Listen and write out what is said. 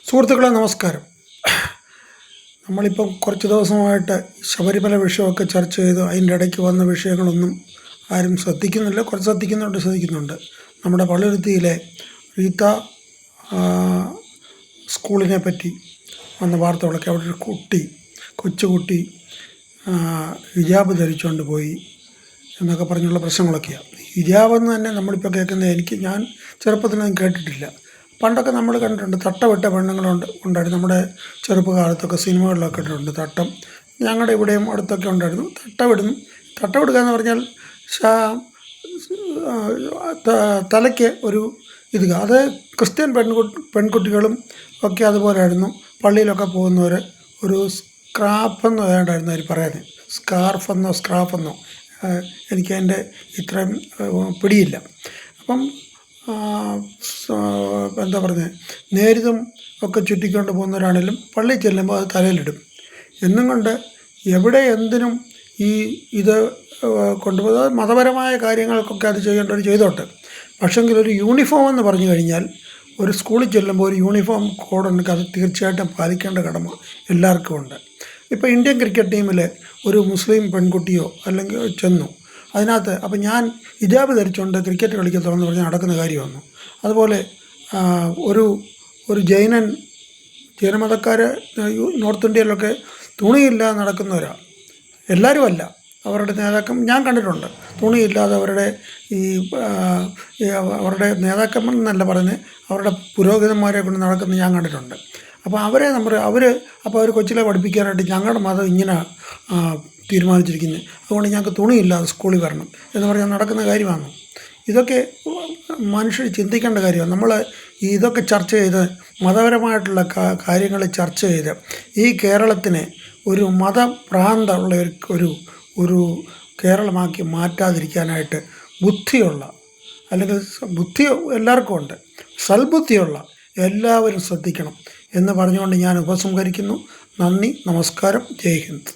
സുഹൃത്തുക്കളെ നമസ്കാരം. നമ്മളിപ്പം കുറച്ച് ദിവസമായിട്ട് ശബരിമല വിഷയമൊക്കെ ചർച്ച ചെയ്തു. അതിൻ്റെ ഇടയ്ക്ക് വന്ന വിഷയങ്ങളൊന്നും ആരും ശ്രദ്ധിക്കുന്നില്ല. കുറച്ച് ശ്രദ്ധിക്കുന്നുണ്ട്. നമ്മുടെ പള്ളുരുത്തിയിലെ റീത്ത സ്കൂളിനെ പറ്റി വന്ന വാർത്തകളൊക്കെ, അവിടെ ഒരു കൊച്ചുകുട്ടി ഹിജാബ് ധരിച്ചുകൊണ്ട് പോയി എന്നൊക്കെ പറഞ്ഞുള്ള പ്രശ്നങ്ങളൊക്കെയാണ്. ഹിജാബെന്ന് തന്നെ നമ്മളിപ്പോൾ കേൾക്കുന്നത് ഞാൻ ചെറുപ്പത്തിലൊന്നും കേട്ടിട്ടില്ല. പണ്ടൊക്കെ നമ്മൾ കണ്ടിട്ടുണ്ട്, തട്ടമിട്ട ഉണ്ടായിരുന്നു. നമ്മുടെ ചെറുപ്പകാലത്തൊക്കെ സിനിമകളിലൊക്കെ ഇട്ടിട്ടുണ്ട് തട്ടം. ഞങ്ങളുടെ ഇവിടെയും അടുത്തൊക്കെ ഉണ്ടായിരുന്നു. തട്ടമിടുക എന്ന് പറഞ്ഞാൽ തലയ്ക്ക് ഒരു അത് ക്രിസ്ത്യൻ പെൺകുട്ടികളും ഒക്കെ അതുപോലെ ആയിരുന്നു. പള്ളിയിലൊക്കെ പോകുന്നവർ ഒരു സ്ക്രാഫെന്നോ ഏതാണ്ടായിരുന്നു അവർ പറയുന്നത്. സ്ക്രാഫെന്നോ എനിക്കതിൻ്റെ ഇത്രയും പിടിയില്ല. അപ്പം എന്താ പറയുന്നത്, നേരിതും ഒക്കെ ചുറ്റിക്കൊണ്ട് പോകുന്നവരാണെങ്കിലും പള്ളിയിൽ ചെല്ലുമ്പോൾ അത് തലയിലിടും. എന്നും കൊണ്ട് എവിടെ എന്തിനും ഇത് കൊണ്ടുപോകുന്നത് മതപരമായ കാര്യങ്ങൾക്കൊക്കെ അത് ചെയ്യേണ്ടവർ ചെയ്തോട്ടെ. പക്ഷെങ്കിൽ ഒരു യൂണിഫോം എന്ന് പറഞ്ഞു കഴിഞ്ഞാൽ ഒരു സ്കൂളിൽ ചെല്ലുമ്പോൾ ഒരു യൂണിഫോം കോഡുണ്ടെങ്കിൽ അത് തീർച്ചയായിട്ടും പാലിക്കേണ്ട കടമ എല്ലാവർക്കും ഉണ്ട്. ഇപ്പോൾ ഇന്ത്യൻ ക്രിക്കറ്റ് ടീമിൽ ഒരു മുസ്ലിം പെൺകുട്ടിയോ അല്ലെങ്കിൽ ചെന്നു, അതിനകത്ത് അപ്പം ഞാൻ ഹിജാബ് ധരിച്ചുകൊണ്ട് ക്രിക്കറ്റ് കളിക്കത്തുള്ളെന്ന് പറഞ്ഞ് നടക്കുന്ന കാര്യമാണ്. അതുപോലെ ഒരു ജൈനമതക്കാർ നോർത്ത് ഇന്ത്യയിലൊക്കെ തുണിയില്ലാതെ നടക്കുന്നവരാണ്. എല്ലാവരും അല്ല, അവരുടെ നേതാക്കന്മാർ ഞാൻ കണ്ടിട്ടുണ്ട്. തുണിയില്ലാതെ അവരുടെ നേതാക്കന്മാർ എന്നല്ല പറയുന്നത്, അവരുടെ പുരോഹിതന്മാരെ കൊണ്ട് നടക്കുന്നത് ഞാൻ കണ്ടിട്ടുണ്ട്. അപ്പോൾ അവർ കൊച്ചിലെ പഠിപ്പിക്കാനായിട്ട് ഞങ്ങളുടെ മതം ഇങ്ങനെ തീരുമാനിച്ചിരിക്കുന്നത്, അതുകൊണ്ട് ഞങ്ങൾക്ക് തുണിയില്ലാതെ സ്കൂളിൽ വരണം എന്ന് പറഞ്ഞാൽ നടക്കുന്ന കാര്യമാണ്. ഇതൊക്കെ മനുഷ്യർ ചിന്തിക്കേണ്ട കാര്യമാണ്. നമ്മൾ ഇതൊക്കെ ചർച്ച ചെയ്ത് മതപരമായിട്ടുള്ള കാര്യങ്ങൾ ചർച്ച ചെയ്ത് ഈ കേരളത്തിനെ ഒരു മതഭ്രാന്തമുള്ള ഒരു കേരളമാക്കി മാറ്റാതിരിക്കാനായിട്ട് ബുദ്ധി എല്ലാവർക്കും ഉണ്ട്, സൽബുദ്ധിയുള്ള എല്ലാവരും ശ്രദ്ധിക്കണം എന്ന് പറഞ്ഞുകൊണ്ട് ഞാൻ ഉപസംഹരിക്കുന്നു. നന്ദി, നമസ്കാരം, ജയ് ഹിന്ദ്.